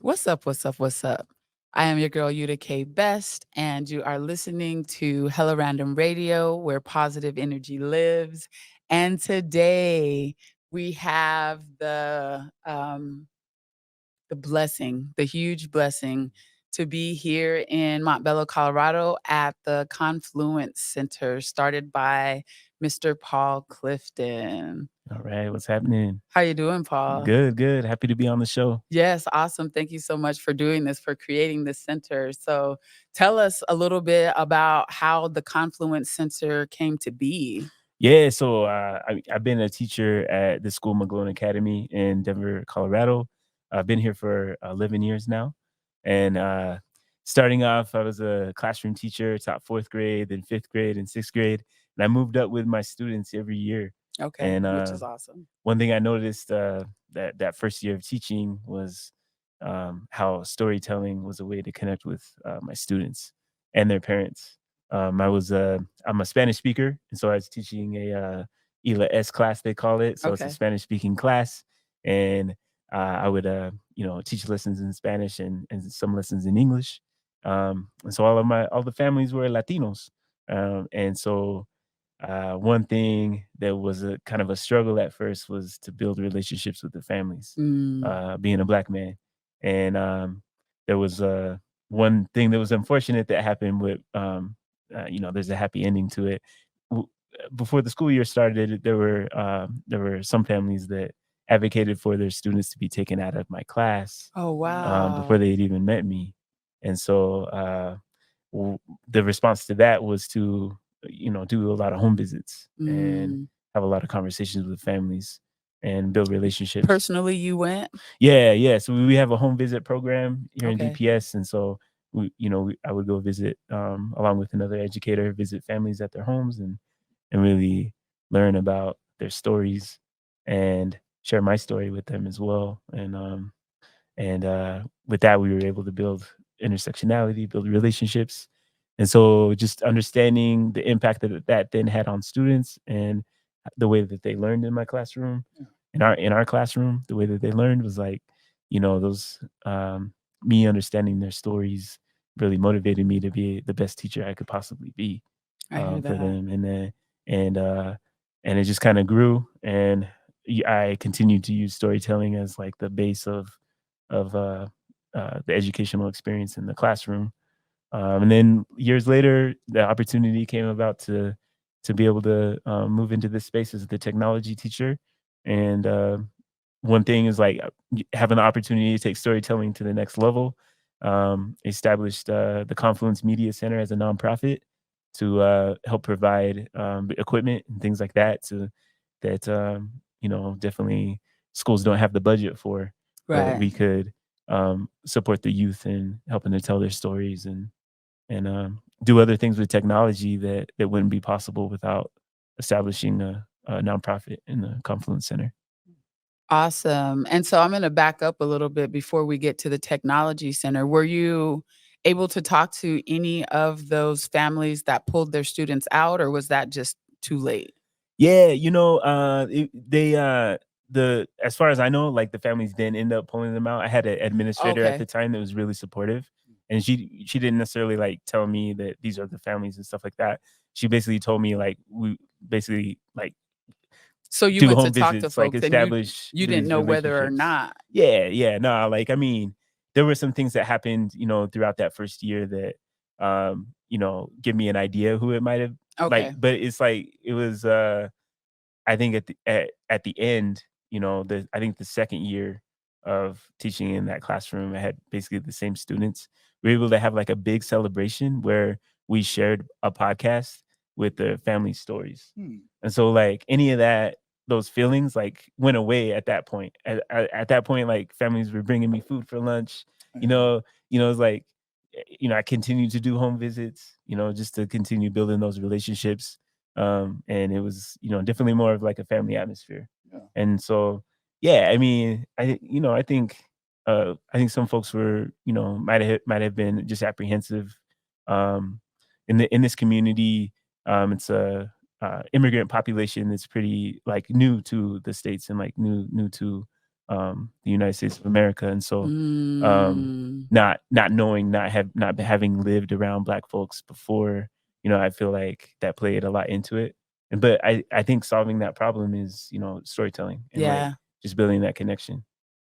What's up? What's up? What's up? I am your girl, Yuta K. Best, and you are listening to Hella Random Radio, where positive energy lives. And today we have the blessing, the huge blessing to be here in Montbello, Colorado at the Confluence Center, started by Mr. Paul Clifton. All right, what's happening? How you doing, Paul? Good, good. Happy to be on the show. Yes, awesome. Thank you so much for doing this, for creating this center. So tell us a little bit about how the Confluence Center came to be. Yeah, so I've been a teacher at the school McGlone Academy in Denver, Colorado. I've been here for 11 years now. And starting off, I was a classroom teacher, taught fourth grade, then fifth grade, and sixth grade. And I moved up with my students every year. Okay, And which is awesome. one thing I noticed that first year of teaching was how storytelling was a way to connect with my students and their parents. I'm a Spanish speaker, and so I was teaching a ELA S class, they call it. So it's a Okay. Spanish speaking class, and I would teach lessons in Spanish and some lessons in English. And so all the families were Latinos, and so one thing that was a kind of a struggle at first was to build relationships with the families, Mm, being a black man. And there was one thing that was unfortunate that happened with, there's a happy ending to it. Before the school year started, there were some families that advocated for their students to be taken out of my class oh, before wow. they had even met me. And so the response to that was to do a lot of home visits and Mm. have a lot of conversations with families and build relationships. Personally, you went? Yeah, yeah. So we have a home visit program here in Okay. DPS, and so I would go visit along with another educator, visit families at their homes, and really learn about their stories and share my story with them as well. And with that, we were able to build intersectionality, build relationships. And so just understanding the impact that that then had on students and the way that they learned in my classroom, in our classroom, the way that they learned was like, those me understanding their stories really motivated me to be the best teacher I could possibly be I hear for that. them. And uh and it just kind of grew, and I continued to use storytelling as like the base of the educational experience in the classroom. And then years later, the opportunity came about to be able to move into this space as the technology teacher. And one thing is like having the opportunity to take storytelling to the next level. Established the Confluence Media Center as a nonprofit to help provide equipment and things like that that definitely schools don't have the budget for, but Right. we could support the youth in helping to tell their stories and do other things with technology that wouldn't be possible without establishing a nonprofit in the Confluence Center. Awesome. And so I'm going to back up a little bit before we get to the technology center. Were you able to talk to any of those families that pulled their students out, or was that just too late? Yeah, the as far as I know, like the families didn't end up pulling them out. I had an administrator at Okay. the time that was really supportive, and she didn't necessarily like tell me that these are the families and stuff like that. She basically told me like we basically like So you do went to home talk to visits, like folks and you establish you didn't these know whether or relationships. not. Yeah, yeah, no, like I mean, there were some things that happened, throughout that first year that give me an idea who it might have like, Okay. but it's like it was I think at the end, I think the second year of teaching in that classroom, I had basically the same students. We were able to have like a big celebration where we shared a podcast with the family stories. And so like any of that, those feelings like went away at that point. At that point, like families were bringing me food for lunch. It's like, I continued to do home visits, just to continue building those relationships. And it was, definitely more of like a family atmosphere. And so, yeah, I mean, I think some folks were, might have been just apprehensive. Um, in this community, it's a immigrant population that's pretty like new to the states and like new to the United States of America. And so, Mm. not knowing, not having lived around Black folks before, I feel like that played a lot into it. And but I think solving that problem is, storytelling and like Yeah. just building that connection.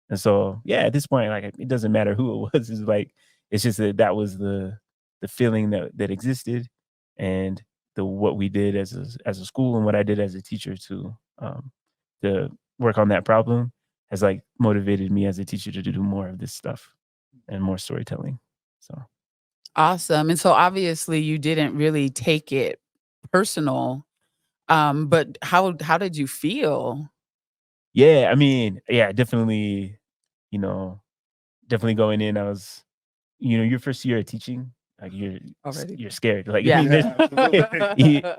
And so, yeah, at this point, like it doesn't matter who it was. It's like it's just that was the feeling that existed, and the what we did as a school and what I did as a teacher to work on that problem has like motivated me as a teacher to do more of this stuff and more storytelling. So Awesome. And so obviously you didn't really take it personal. But how did you feel? yeah, I mean, yeah, definitely, you know, definitely going in, I was, your first year of teaching, like Already? you're scared. Like Yeah.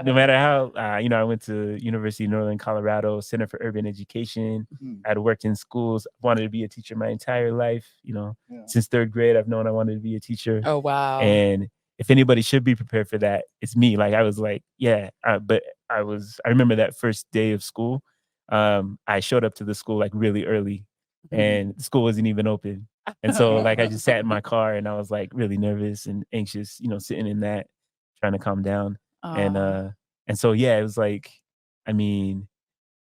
no matter how, I went to University of Northern Colorado, Center for Urban Education. I'd worked in schools, wanted to be a teacher my entire life. Since third grade, I've known I wanted to be a teacher. Oh, wow. And if anybody should be prepared for that, it's me. Like I was like, yeah, but I remember that first day of school. I showed up to the school like really early, Mhm. and the school wasn't even open. And so like I just sat in my car and I was like really nervous and anxious, sitting in that, trying to calm down. And Aw. uh and so yeah, it was like, I mean,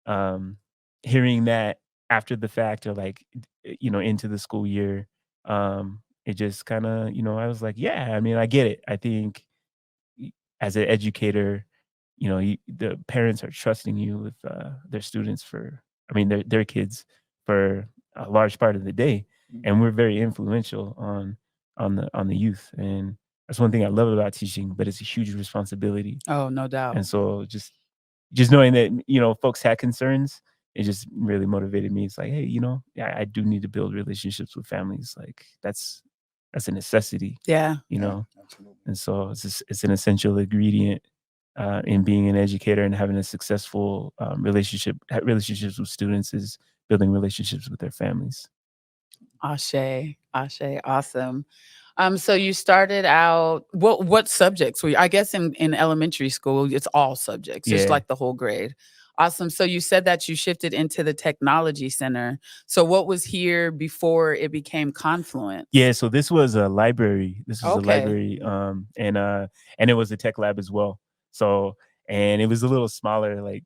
um hearing that after the fact, or like into the school year, it just kind of, I was like, yeah, I mean, I get it. I think as an educator, the parents are trusting you with their students for, I mean, their kids for a large part of the day, and we're very influential on the youth, and that's one thing I love about teaching. But it's a huge responsibility, Oh, no doubt. and so just knowing that folks had concerns, it just really motivated me. It's like, hey, yeah, I do need to build relationships with families. Like that's a necessity, Yeah. you know. And so it's an essential ingredient in being an educator and having a successful relationships with students is building relationships with their families. Ashe, ashe, awesome. So you started out what subjects were you I guess in elementary school, it's all subjects, just Yeah. like the whole grade. Awesome. So you said that you shifted into the technology center. So what was here before it became Confluence? Yeah, so this was a library. This was a Okay. library, and it was a tech lab as well. So, and it was a little smaller. Like,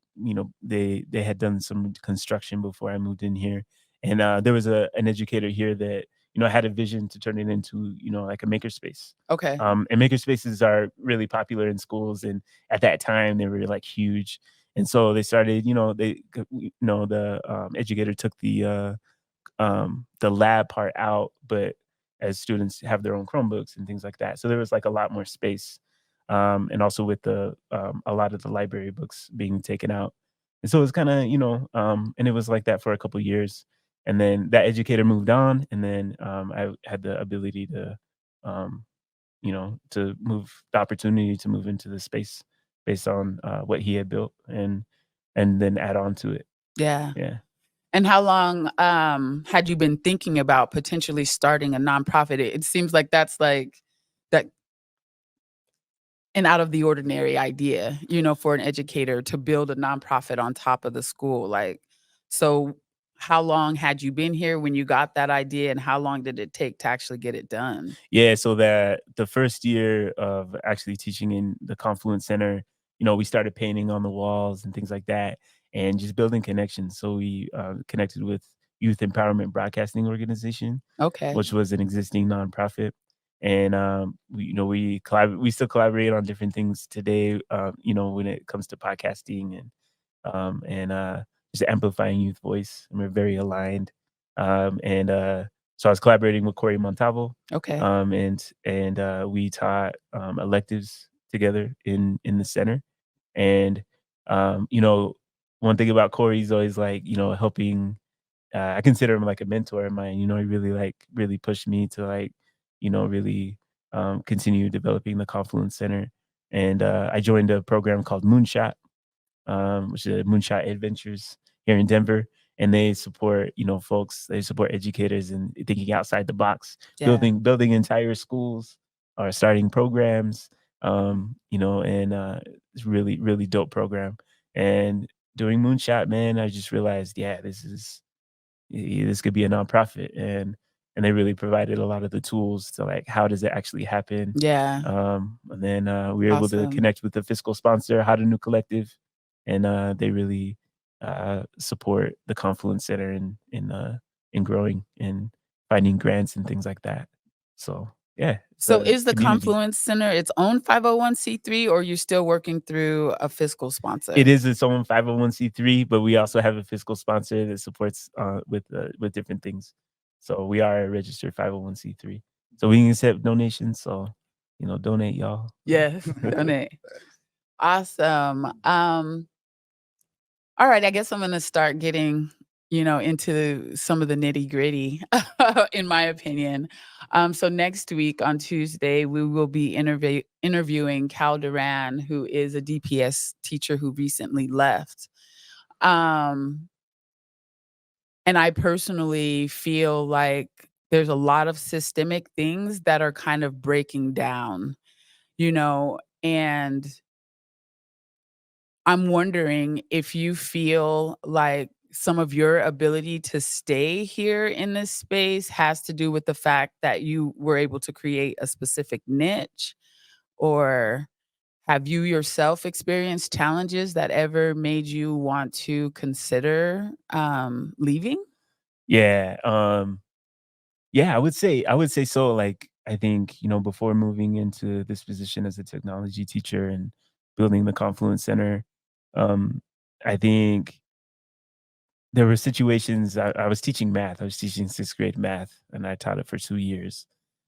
they had done some construction before I moved in here, and there was an educator here that had a vision to turn it into like a makerspace. Okay. And makerspaces are really popular in schools, and at that time they were like huge. And so they started. The educator took the lab part out, but as students have their own Chromebooks and things like that. So there was like a lot more space. And also with a lot of the library books being taken out. And so it was kind of, and it was like that for a couple years. And then that educator moved on, and then I had the ability um, to move the opportunity to move into the space based on what he had built, and then add on to it. Yeah. Yeah. And how long had you been thinking about potentially starting a nonprofit? It seems like that's like that an out of the ordinary idea, for an educator to build a nonprofit on top of the school. Like, so how long had you been here when you got that idea, and how long did it take to actually get it done? Yeah, so that the first year of actually teaching in the Confluence Center, we started painting on the walls and things like that, and just building connections. So we connected with Youth Empowerment Broadcasting Organization, Okay. which was an existing nonprofit, and we still collaborate on different things today. When it comes to podcasting and just amplifying youth voice, and we're very aligned. And So I was collaborating with Corey Montavo, Okay. and we taught electives together in the center. And one thing about Corey, he's always like helping. I consider him like a mentor of mine. He really pushed me to really continue developing the Confluence Center. And I joined a program called Moonshot, which is Moonshot Adventures here in Denver. And they support, folks, they support educators and thinking outside the box, Yeah. building entire schools or starting programs, and it's really, really dope program. And doing Moonshot, man, I just realized, yeah, This could be a nonprofit, and they really provided a lot of the tools to like how does it actually happen. Yeah. And then we were able to Awesome. connect with the fiscal sponsor, How to New Collective, and they really support the Confluence Center in growing and finding grants and things like that. So yeah, it's So a is the community. Confluence Center its own 501(c)(3), or you're still working through a fiscal It sponsor? is its own 501(c)(3), but we also have a fiscal sponsor that supports with different things. So we are a registered 501(c)(3). So we can accept donations. So donate, y'all. Yes, donate. Awesome. All right, I guess I'm gonna start getting, into some of the nitty-gritty, in my opinion. So next week on Tuesday, we will be interviewing Cal Duran, who is a DPS teacher who recently left. Um, and I personally feel like there's a lot of systemic things that are kind of breaking down, and I'm wondering if you feel like some of your ability to stay here in this space has to do with the fact that you were able to create a specific niche, or have you yourself experienced challenges that ever made you want to consider, leaving? Yeah. Yeah, I would say so. Like I think, before moving into this position as a technology teacher and building the Confluence Center, um, I think there were situations I was teaching math. I was teaching 6th grade math, and I taught it for 2 years.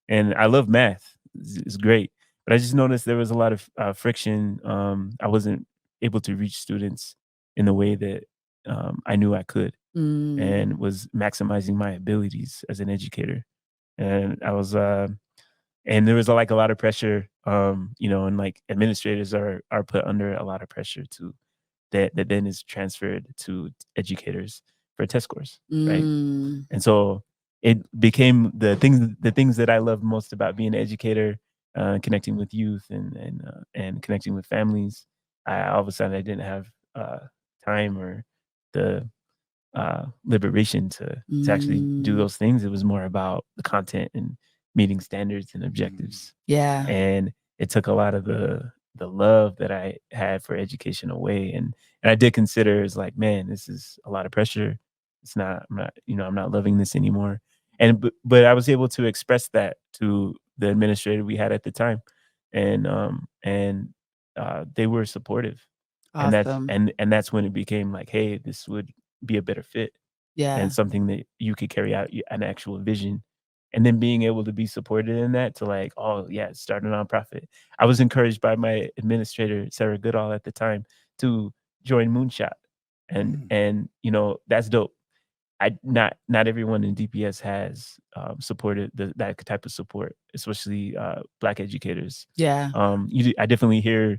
And I love math. It's great. But I just noticed there was a lot of, friction. I wasn't able to reach students in the way that, I knew I could Mm, and was maximizing my abilities as an educator. And and there was, like, a lot of pressure, and, like, administrators are put under a lot of pressure to that then is transferred to educators for test scores, right? mm, And so it became the things that I love most about being an educator, connecting with youth and connecting with families. All of a sudden I didn't have time or the liberation to actually do mm, those things. It was more about the content and meeting standards and objectives. yeah, And it took a lot of the love that I had for education away. And I did consider it's like, man, this is a lot of pressure. I'm not loving this anymore. But I was able to express that to the administrator we had at the time. And they were supportive. awesome. And that's when it became like, hey, this would be a better fit Yeah, and something that you could carry out an actual vision. And then being able to be supported in that to like, oh yeah, start a nonprofit. I was encouraged by my administrator, Sarah Goodall at the time, to join Moonshot. And that's dope. Not everyone in DPS has supported that type of support, especially Black educators. yeah, I definitely hear,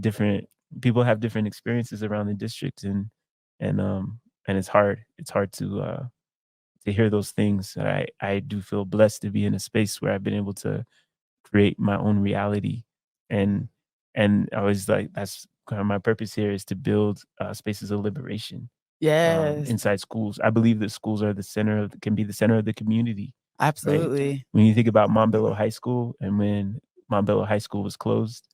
different people have different experiences around the district, and it's hard. It's hard to hear those things. I do feel blessed to be in a space where I've been able to create my own reality, and and I was like, that's kind of my purpose here is to build spaces of liberation yes, inside schools. I believe that schools are can be the center of the community, right? absolutely. When you think about Montbello High School and when Montbello High School was closed,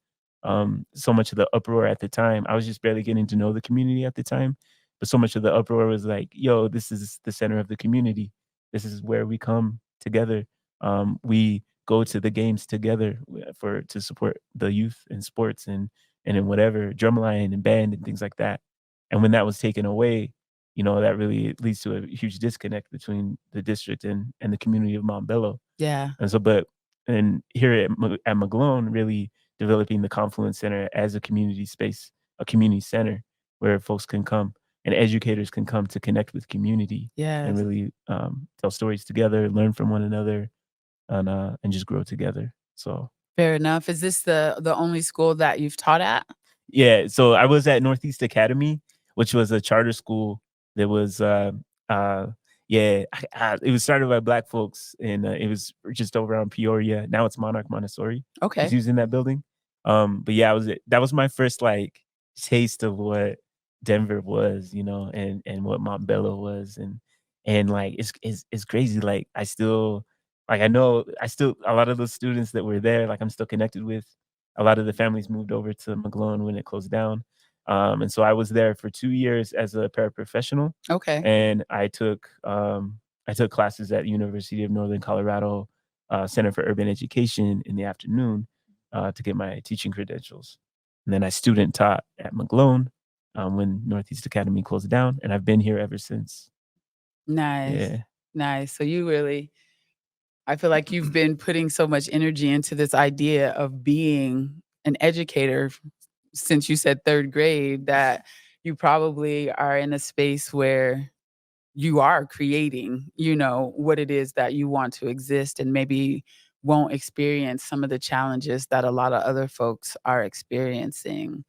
so much of the uproar at the time, I was just barely getting to know the community at the time, but so much of the uproar was like, "Yo, this is the center of the community. This is where we come together. We go to the games together for to support the youth in sports and in whatever drumline and band and things like that." And when that was taken away, that really leads to a huge disconnect between the district and the community of Montbello. Yeah, And here at McGlone, really developing the Confluence Center as a community space, a community center where folks can come and educators can come to connect with community and yes. really tell stories together, learn from one another, and just grow together. So Fair enough. Is this the only school that you've taught at? yeah, so I was at Northeast Academy, which was a charter school that was, uh yeah, it was started by Black folks, and, it was just over on Peoria. Now it's Monarch Montessori is Okay. using that building. But yeah, that was my first, like, taste of what Denver was, and what Montbello was, And like it's crazy. Like I still like I know I still a lot of those students that were there, like I'm still connected with. A lot of the families moved over to McGlone when it closed down. And so I was there for 2 years as a paraprofessional, Okay. and I took classes at University of Northern Colorado Center for Urban Education in the afternoon to get my teaching credentials. And then I student taught at McGlone when Northeast Academy closed down, and I've been here ever since. Nice. Yeah. Nice. So you really I feel like you've been putting so much energy into this idea of being an educator since you said 3rd grade that you probably are in a space where you are creating, what it is that you want to exist and maybe won't experience some of the challenges that a lot of other folks are experiencing.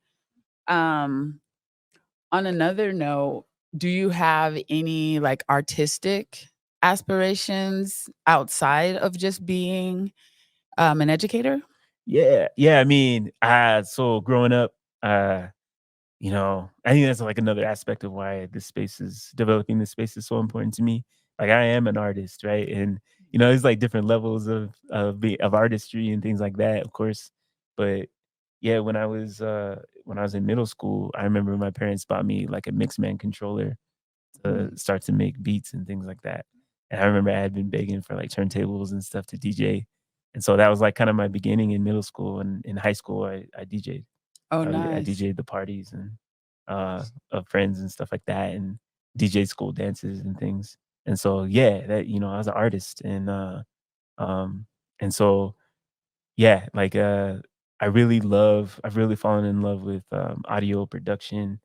Um, on another note, do you have any like artistic aspirations outside of just being an educator? Yeah, yeah, I mean, so growing up, uh, I think that's, like, another aspect of why developing this space is so important to me. Like, I am an artist, right? And, there's, like, different levels of artistry and things like that, of course. But, yeah, when I was in middle school, I remember my parents bought me, like, a Mixman controller to start to make beats and things like that. And I remember I had been begging for, like, turntables and stuff to DJ. And so that was, like, kinda my beginning in middle school, and in high school, I DJ'd. Oh, I nice. DJ'd the parties and, of friends and stuff like that, and DJ school dances and things. And so, yeah, I was an artist, um, and so, yeah, like, I've really fallen in love with, audio production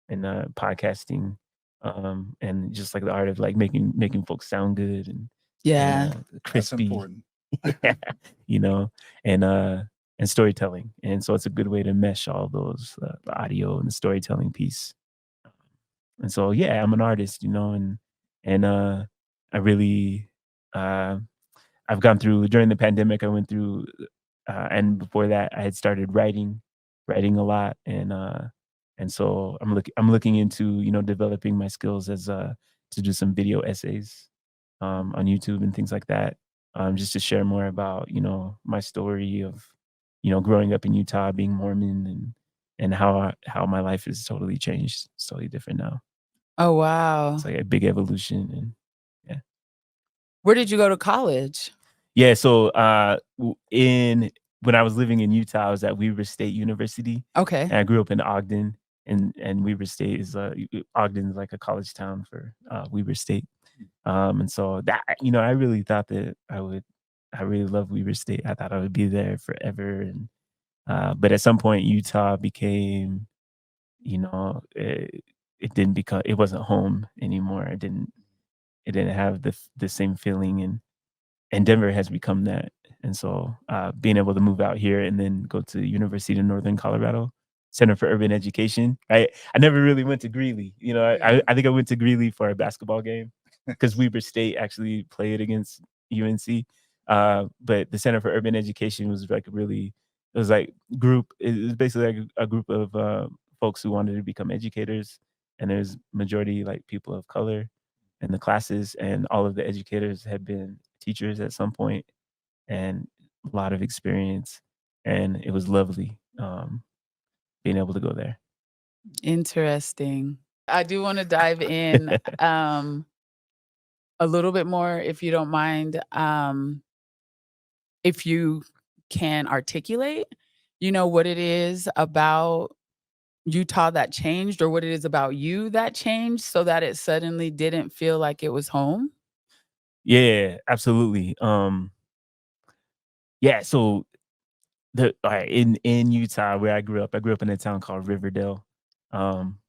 and, podcasting, and just, like, the art of, like, making folks sound good and, Yeah. That's crispy. important. Yeah, you know, and, uh and storytelling, and so it's a good way to mesh all those, the audio and the storytelling piece. And so, yeah, I'm an artist, and I really, uh I've gone through during the pandemic, I went through, and before that, I had started writing a lot, and so I'm looking into, developing my skills to do some video essays, on YouTube and things like that, just to share more about, my story of, growing up in Utah, being Mormon, and how my life has totally changed. It's totally different now. Oh, It's wow. like a big evolution, and yeah. Where did you go to college? Yeah, so, in when I was living in Utah, I was at Weber State University, Okay. and I grew up in Ogden, and Weber State is, Ogden's like a college town for, Weber State. And so that I really thought that I really love Weber State. I thought I would be there forever, and, but at some point, Utah became, it wasn't home anymore. It didn't have the same feeling, and Denver has become that. And so, being able to move out here and then go to University of Northern Colorado Center for Urban Education. I never really went to Greeley. I think I went to Greeley for a basketball game because Weber State actually played against UNC. But the Center for Urban Education was like it was like it was basically like a group of folks who wanted to become educators, and there's majority like people of color in the classes, and all of the educators had been teachers at some point, and a lot of experience, and it was lovely, being able to go there. Interesting. I do wanna dive in, a little bit more, if you don't mind, if you can articulate, what it is about Utah that changed or what it is about you that changed so that it suddenly didn't feel like it was home? Yeah, absolutely. Yeah, so alright, in Utah where I grew up in a town called Riverdale. Um,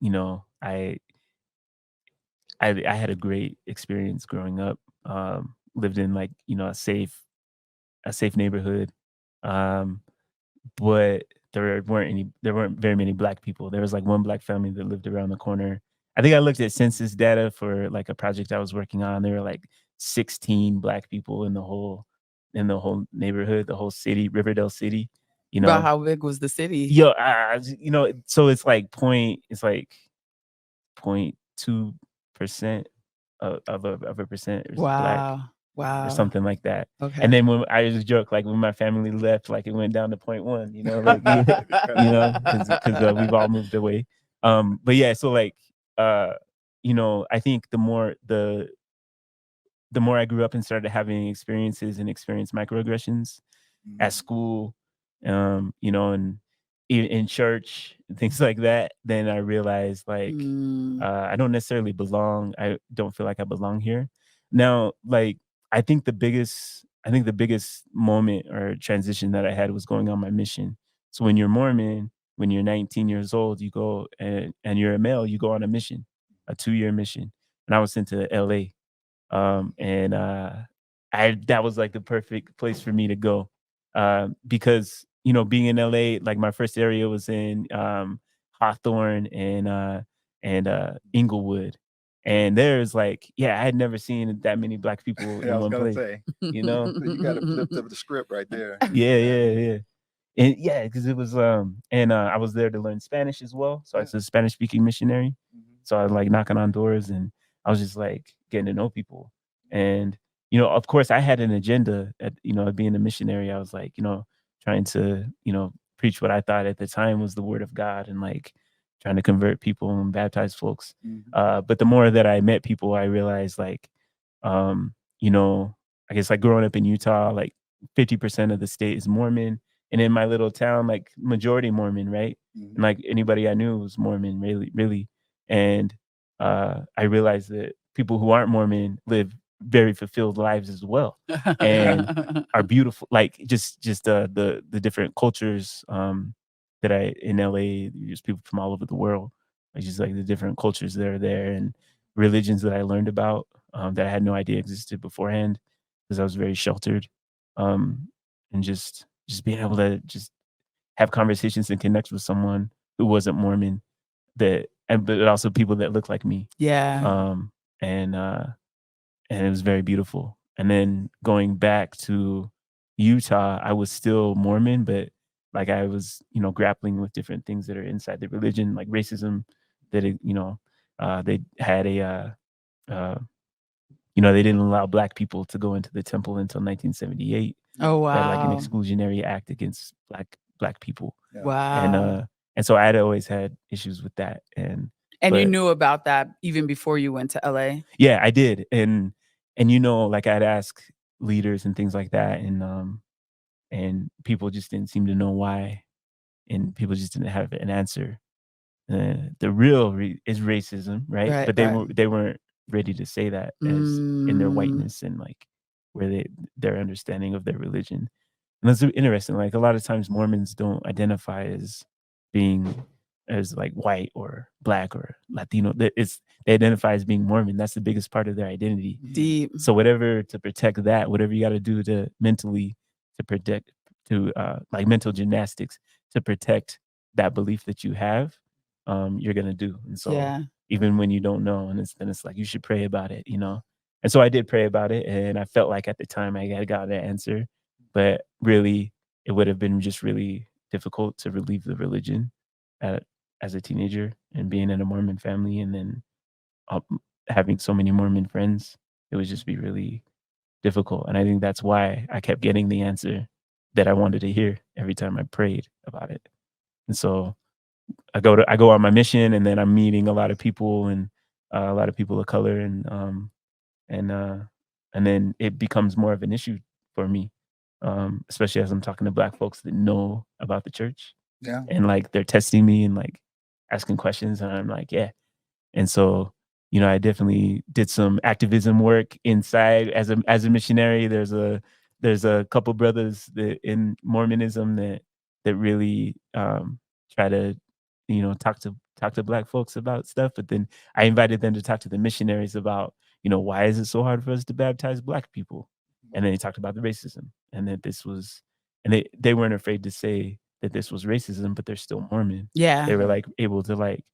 you know, I had a great experience growing up. Lived in like, a safe neighborhood. Um, but there weren't very many black people. There was like one black family that lived around the corner. I think I looked at census data for like a project I was working on. There were like 16 black people in the whole neighborhood, the whole city, Riverdale City, you About know. how big was the city? So it's like 0.2%. of a percent is black Wow. or Wow. something like that. And Okay. then when I just joke, like when my family left, like it went down to 0.1, like because we've all moved away. But yeah, so like I think the more I grew up and started having experiences and experienced microaggressions at school, and in church and things like that, then I realized like Mm. I don't necessarily belong. I don't feel like I belong here. Now, like I think the biggest moment or transition that I had was going on my mission. So when you're Mormon, when you're 19 years old, you go and you're a male, you go on a mission, a 2-year mission. And I was sent to LA. And I that was like the perfect place for me to go. Because being in LA, like my first area was in Hawthorne and Inglewood. And there's like, yeah, I had never seen that many black people Yeah, I in was one gonna place, say. you know? So you got to flip the script right there. Yeah, Yeah. yeah, yeah. And yeah, because it was and I was there to learn Spanish as well. So I Yeah. was a Spanish speaking missionary. So I was like knocking on doors and I was just like getting to know people. And of course I had an agenda at being a missionary. I was like, trying to, preach what I thought at the time was the word of God and like trying to convert people and baptize folks. But the more that I met people, I realized like um, you know, I guess like growing up in Utah, like 50% of the state is Mormon. And in my little town, like majority Mormon, right? And like anybody I knew was Mormon, really, really. And I realized that people who aren't Mormon live very fulfilled lives as well, and are beautiful. Like just the different cultures that I in LA, just people from all over the world. Like just like the different cultures that are there and religions that I learned about that I had no idea existed beforehand because I was very sheltered, and just being able to just have conversations and connect with someone who wasn't Mormon but also people that look like me, Yeah. um, and uh, and it was very beautiful. And then going back to Utah, I was still Mormon, but like I was grappling with different things that are inside the religion, like racism. They had uh, they didn't allow black people to go into the temple until 1978. Oh, They had like an wow. exclusionary act against black people, Yeah. and Wow. and so I had always had issues with that. And you But knew about that even before you went to LA? yeah, I did, and like I'd ask leaders and things like that, and people just didn't seem to know why, and people just didn't have an answer. The real is racism, right? Right, But right. they weren't ready to say that as in their Mm. whiteness and like where their understanding of their religion. And that's interesting. Like a lot of times Mormons don't identify as being as like white or black or Latino. They identify as being Mormon. That's the biggest part of their identity. Deep. So whatever to protect that, whatever you got to do to mentally to protect to like mental gymnastics to protect that belief that you have, you're gonna do. And so Yeah. even when you don't know, then it's like you should pray about it. And so I did pray about it, and I felt like at the time I had got an answer, but really it would have been just really difficult to relieve the religion at, as a teenager and being in a Mormon family, and then um, having so many Mormon friends. It would just be really difficult. And I think that's why I kept getting the answer that I wanted to hear every time I prayed about it. And so I go on my mission, and then I'm meeting a lot of people and a lot of people of color, and uh, and then it becomes more of an issue for me, especially as I'm talking to black folks that know about the church, Yeah. and like they're testing me and like asking questions, and I'm like, yeah. And so, I definitely did some activism work inside as a missionary. There's a couple brothers that in Mormonism that really try to, talk to black folks about stuff. But then I invited them to talk to the missionaries about, why is it so hard for us to baptize black people? And then they talked about the racism and that this was, and they weren't afraid to say that this was racism, but they're still Mormon. Yeah. They were like able to like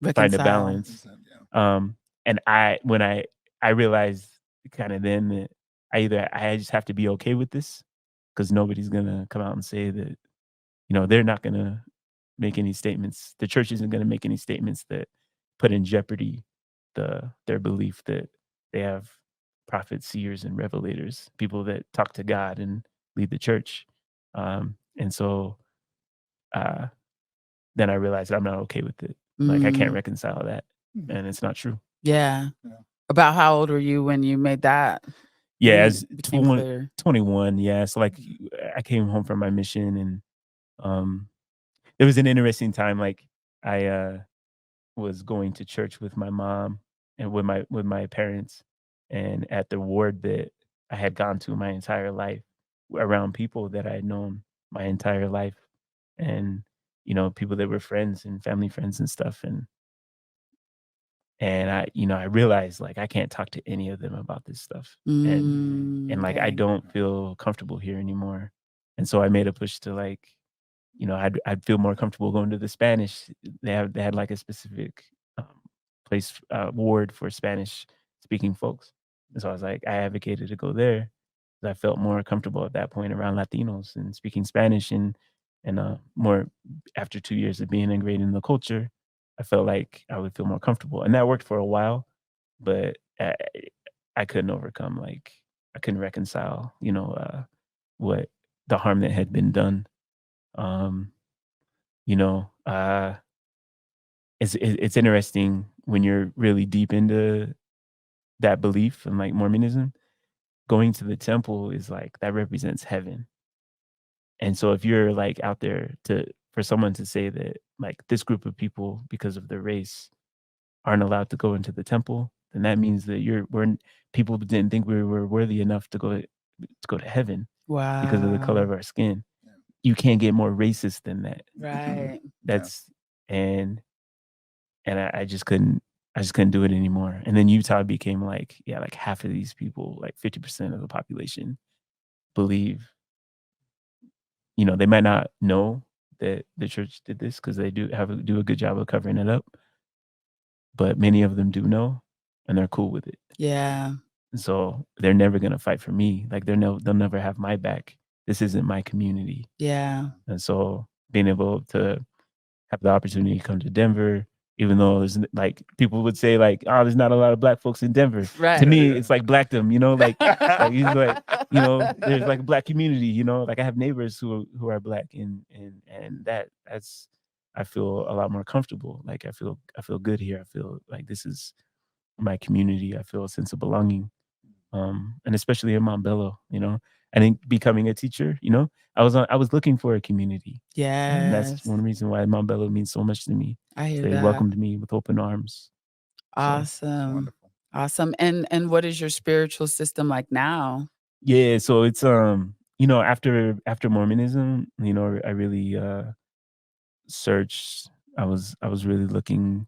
find a Reconcile. balance. And when I realized kind of then that I just have to be okay with this because nobody's gonna come out and say that, they're not gonna make any statements. The church isn't gonna make any statements that put in jeopardy their belief that they have prophets, seers, and revelators, people that talk to God and lead the church. And so uh, then I realized I'm not okay with it. Like I can't Mm, reconcile that, and it's not true. yeah. Yeah. About how old were you when you made that? Yeah, When as it became 21, clear? 21, yeah. So like I came home from my mission, and um, it was an interesting time. Like I was going to church with my mom and with my parents, and at the ward that I had gone to my entire life, around people that I had known my entire life, and people that were friends and family friends and stuff, and I realized like I can't talk to any of them about this stuff, and like I Okay. don't feel comfortable here anymore, and so I made a push to like I'd feel more comfortable going to the Spanish. They had like a specific um, place ward for Spanish speaking folks, and so I was like I advocated to go there because I felt more comfortable at that point around Latinos and speaking Spanish, and more after 2 years of being ingrained in the culture, I felt like I would feel more comfortable, and that worked for a while, but I couldn't overcome like I couldn't reconcile what the harm that had been done. Um, you know, uh, it's interesting when you're really deep into that belief and like Mormonism. Going to the temple is like that represents heaven, and so if you're like out there to for someone to say that like this group of people because of their race aren't allowed to go into the temple, then that means that people didn't think we were worthy enough to go to heaven because of the color of Wow. our skin. You can't get more racist than that. Right. That's and and I just couldn't do it anymore. And then Utah became like, yeah, like half of these people, like 50% of the population believe, they might not know that the church did this because they do a good job of covering it up, but many of them do know and they're cool with it. Yeah. And so they're never gonna fight for me. Like they'll never have my back. This isn't my community. Yeah. And so being able to have the opportunity to come to Denver, even though there's like people would say like, oh, there's not a lot of black folks in Denver. Right. To me, it's like blackdom, like he's like, there's like a black community, like I have neighbors who are black and that's I feel a lot more comfortable. Like I feel good here. I feel like this is my community. I feel a sense of belonging. And especially in Montbello, I think becoming a teacher, I was looking for a community. And that's Yes. one reason why Montbello means so much to me. I hear They that. welcomed me with open arms. So, Awesome. Wonderful. Awesome. And what is your spiritual system like now? yeah, so it's after Mormonism, I really searched. I was really looking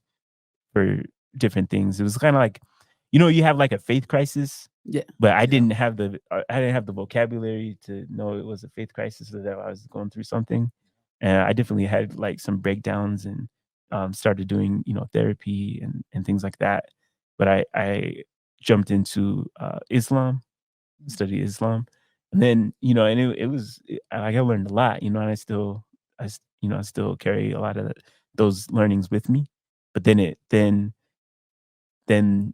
for different things. It was kind of like, you have like a faith crisis, Yeah. but I Yeah. didn't have the vocabulary to know it was a faith crisis or that I was going through something. And I definitely had like some breakdowns and started doing, therapy and things like that. But I jumped into Islam, study Islam. And then, and like I learned a lot, and I still carry a lot of those learnings with me. But then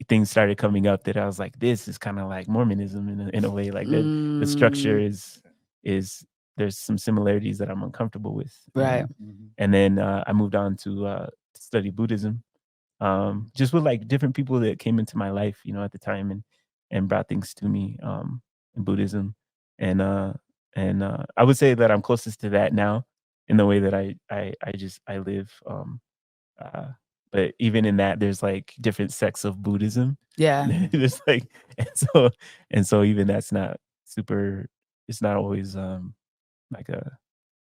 things started coming up that I was like, this is kind of like Mormonism in a way, like that the structure Mm, is there's some similarities that I'm uncomfortable with. right. And then I moved on to study Buddhism, just with like different people that came into my life, at the time and brought things to me in Buddhism. And I would say that I'm closest to that now in the way that I live. Uh, but even in that, there's like different sects of Buddhism. Yeah. There's like, and so even that's not super. It's not always like a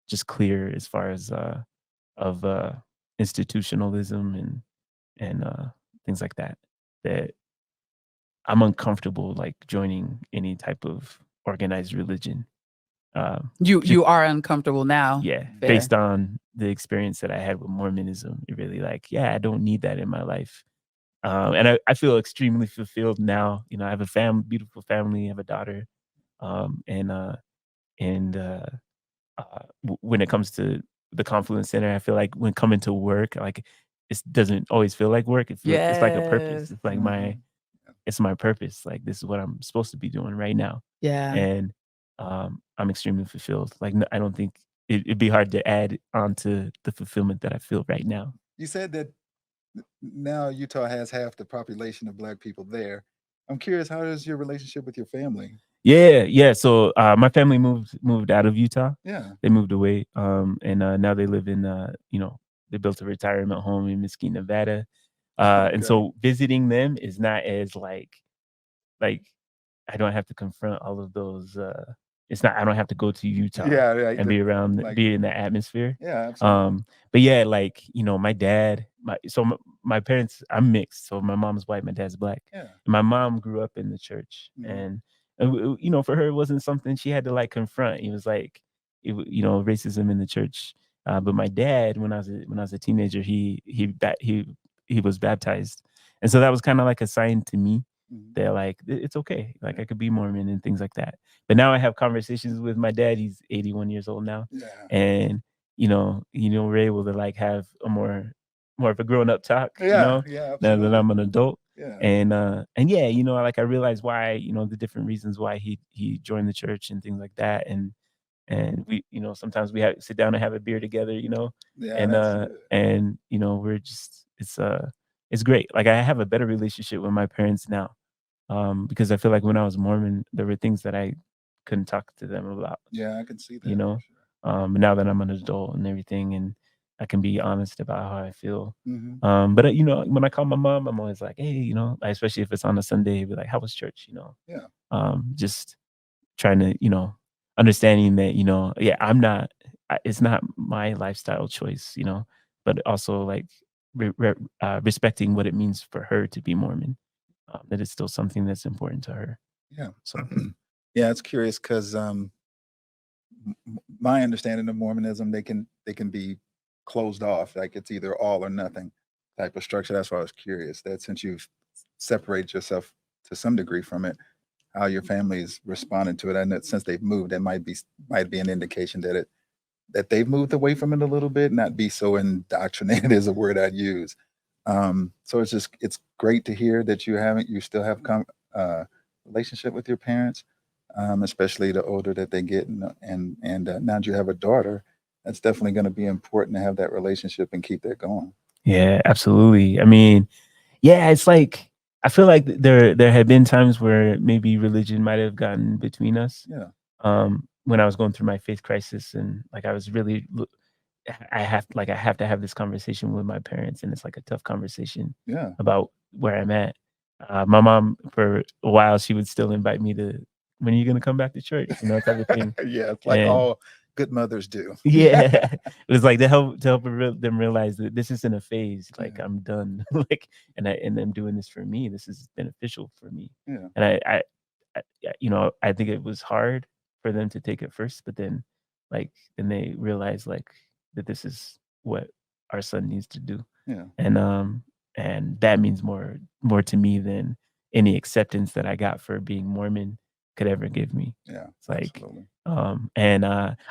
just clear as far as of institutionalism and things like that. That I'm uncomfortable like joining any type of organized religion. You are uncomfortable now. Yeah, Fair. based on the experience that I had with Mormonism, it really like, yeah, I don't need that in my life. And I feel extremely fulfilled now. I have a beautiful family, I have a daughter. And when it comes to the Confluence Center, I feel like when coming to work, like it doesn't always feel like work. It's like a purpose. Yes. It's like it's my purpose. Like this is what I'm supposed to be doing right now. Yeah. And I'm extremely fulfilled. Like I don't think it'd be hard to add on to the fulfillment that I feel right now. You said that now Utah has half the population of Black people there. I'm curious, how is your relationship with your family? Yeah. So my family moved out of Utah. Yeah. They moved away. And now they live in they built a retirement home in Mesquite, Nevada. And Okay. so visiting them is not as like I don't have to confront all of those. It's not. I don't have to go to Utah Yeah, right. and be around, be in that atmosphere. Yeah, absolutely. But yeah, like my dad, my parents. I'm mixed, so my mom's white, my dad's black. Yeah. And my mom grew up in the church, and for her, it wasn't something she had to like confront. It was like, racism in the church. But my dad, when I was a teenager, he was baptized, and so that was kind of like a sign to me that like it's okay, like I could be Mormon and things like that. But now I have conversations with my dad. He's 81 years old now, and we're able to like have a more of a grown up talk. Yeah, now that I'm an adult. Yeah. And yeah, like I realized why the different reasons why he joined the church and things like that, and we sometimes we sit down and have a beer together, Yeah, and we're just it's great. Like I have a better relationship with my parents now. Because I feel like when I was Mormon, there were things that I couldn't talk to them about. Yeah, I can see that. For sure. Now that I'm an adult and everything, and I can be honest about how I feel. Mm-hmm. But when I call my mom, I'm always like, hey, especially if it's on a Sunday, be like, how was church? Yeah. Just trying to, understanding that, yeah, it's not my lifestyle choice, but also like respecting what it means for her to be Mormon. That it's still something that's important to her. Yeah. So yeah, it's curious because my understanding of Mormonism, they can be closed off, like it's either all or nothing type of structure. That's why I was curious that since you've separated yourself to some degree from it, how your family's responded to it. And that since they've moved, that might be an indication that they've moved away from it a little bit, not be so indoctrinated is a word I'd use. So it's great to hear that you still have relationship with your parents, especially the older that they get, and now that you have a daughter, that's definitely going to be important to have that relationship and keep that going. Yeah, absolutely. I mean, yeah, it's like I feel like there had been times where maybe religion might have gotten between us. Yeah. When I was going through my faith crisis, and like I was really I have to have this conversation with my parents, and it's like a tough conversation. Yeah. About where I'm at. My mom, for a while, she would still invite me to, when are you gonna come back to church? Type of thing. Yeah, it's like all good mothers do. Yeah, it was like to help them realize that this isn't a phase. Like I'm done. Like, and I'm doing this for me. This is beneficial for me. Yeah. And I think it was hard for them to take it first, but then they realized like that this is what our son needs to do. Yeah. And that means more to me than any acceptance that I got for being Mormon could ever give me. Yeah. It's like, absolutely.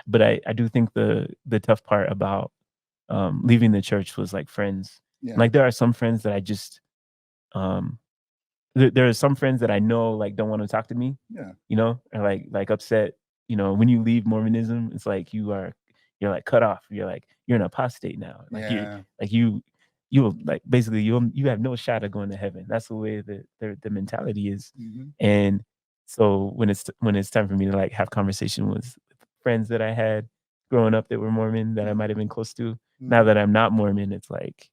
But I do think the tough part about leaving the church was like friends. Yeah. Like there are some friends that I just there are some friends that I know like don't want to talk to me. Yeah. Or like upset. When you leave Mormonism, it's like you're like cut off. You're an apostate now. Like you like basically you have no shot of going to heaven. That's the way that the mentality is. Mm-hmm. And so when it's time for me to like have conversation with friends that I had growing up that were Mormon that I might have been close to, now that I'm not Mormon, it's like,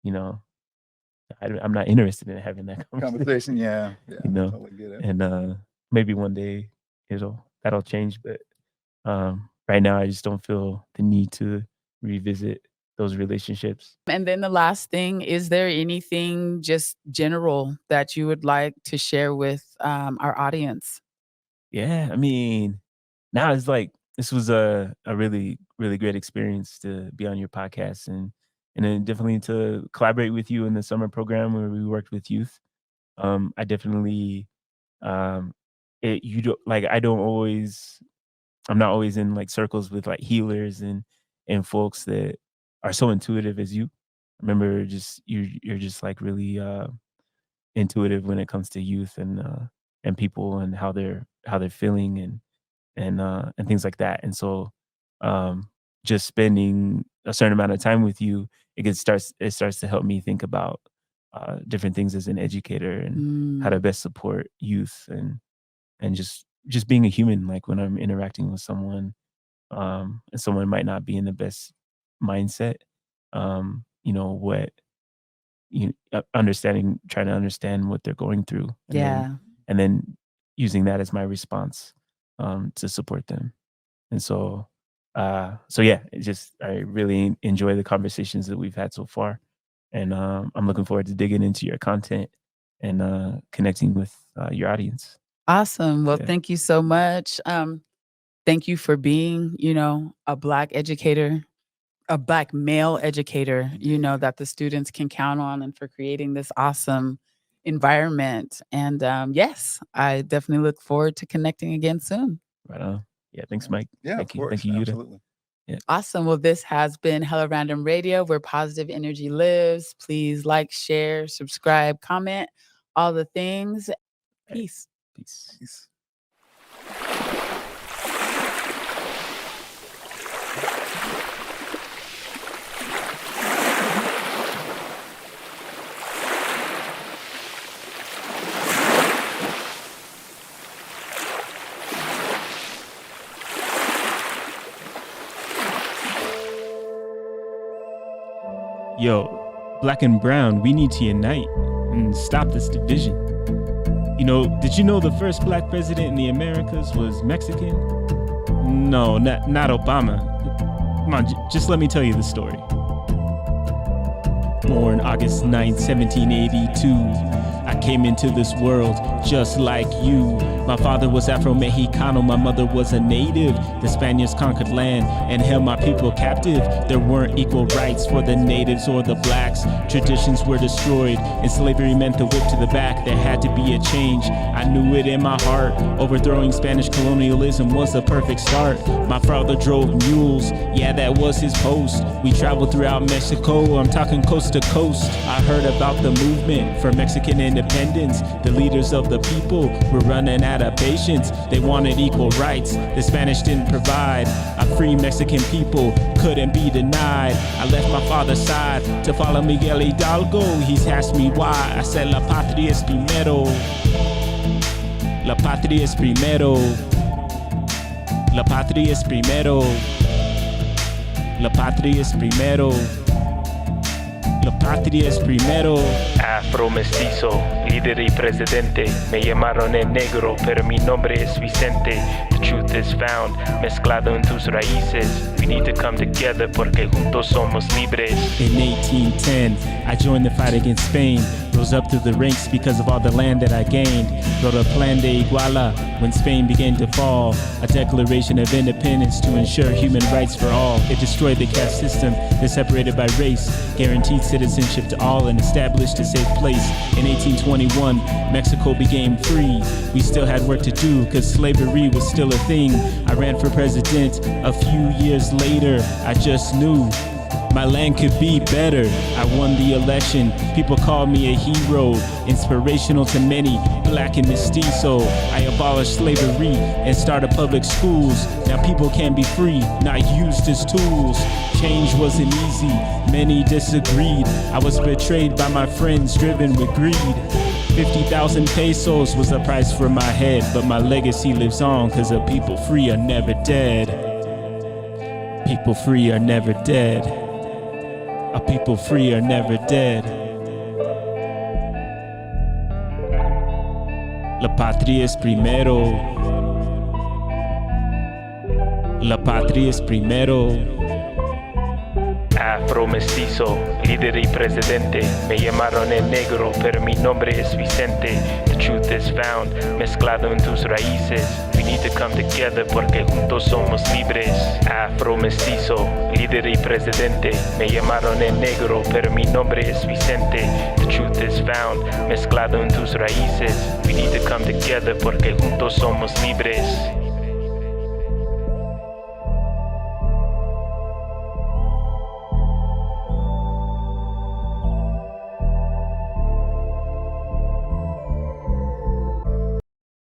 I'm not interested in having that conversation. Yeah. Totally get it. And maybe one day that'll change, but right now I just don't feel the need to revisit those relationships. And then the last thing, is there anything just general that you would like to share with our audience? Yeah, I mean, now it's like this was a really, really great experience to be on your podcast, and then definitely to collaborate with you in the summer program where we worked with youth. I definitely you don't like I'm not always in like circles with like healers and folks that are so intuitive as you. remember just you're just like really intuitive when it comes to youth and people and how they're feeling and things like that. And so just spending a certain amount of time with you, it starts to help me think about different things as an educator and how to Mm, best support youth and just being a human, like when I'm interacting with someone, and someone might not be in the best mindset, what trying to understand what they're going through, yeah. and then using that as my response to support them. And so yeah, I really enjoy the conversations that we've had so far, and I'm looking forward to digging into your content and connecting with your audience. Awesome. Well, Yeah, thank you so much. Thank you for being, a Black educator, a Black male educator, Indeed. that the students can count on and for creating this awesome environment. And yes, I definitely look forward to connecting again soon. right on. Yeah, thanks, Mike. Yeah, of Thank course. you, Yuta. Absolutely. Yeah, Awesome. Well, this has been Hella Random Radio, where positive energy lives. Please like, share, subscribe, comment, all the things. all right, Peace. peace. Peace. Yo, Black and Brown, we need to unite and stop this division. Did you know the first Black president in the Americas was Mexican? No, not Obama. Come on, just let me tell you the story. Born August 9th, 1782, I came into this world just like you. My father was Afro-Mexicano, my mother was a native. The Spaniards conquered land and held my people captive. There weren't equal rights for the natives or the blacks. Traditions were destroyed and slavery meant the whip to the back. There had to be a change, I knew it in my heart. Overthrowing Spanish colonialism was the perfect start. My father drove mules, yeah, that was his post. We traveled throughout Mexico, I'm talking coast to coast. I heard about the movement for Mexican independence. The leaders of the people were running out of patience. They wanted equal rights, the Spanish didn't provide. A free Mexican people couldn't be denied. I left my father's side to follow Miguel Hidalgo. He's asked me why, I said la patria es primero. La patria es primero. La patria es primero. La patria es primero. La patria es primero. Afro mestizo, líder y presidente. Me llamaron el negro, pero mi nombre es Vicente. The truth is found, mezclado en tus raíces. We need to come together porque juntos somos libres. In 1810, I joined the fight against Spain. Rose up through the ranks because of all the land that I gained. Wrote a Plan de Iguala when Spain began to fall. A declaration of independence to ensure human rights for all. It destroyed the caste system that separated by race, guaranteed citizenship to all, and established a safe place. In 1821, Mexico became free. We still had work to do because slavery was still a thing. I ran for president a few years later. I just knew my land could be better. I won the election. People call me a hero, inspirational to many, black and mestizo. I abolished slavery and started public schools. Now people can be free, not used as tools. Change wasn't easy, many disagreed. I was betrayed by my friends, driven with greed. 50,000 pesos was the price for my head, but my legacy lives on, cause the people free are never dead. People free are never dead. Our people free are never dead. La patria es primero. La patria es primero. Afro mestizo, líder y presidente. Me llamaron el negro, pero mi nombre es Vicente. The truth is found, mezclado en tus raíces. We need to come together porque juntos somos libres. Afro mestizo, líder y presidente. Me llamaron el negro, pero mi nombre es Vicente. The truth is found, mezclado en tus raíces. We need to come together porque juntos somos libres.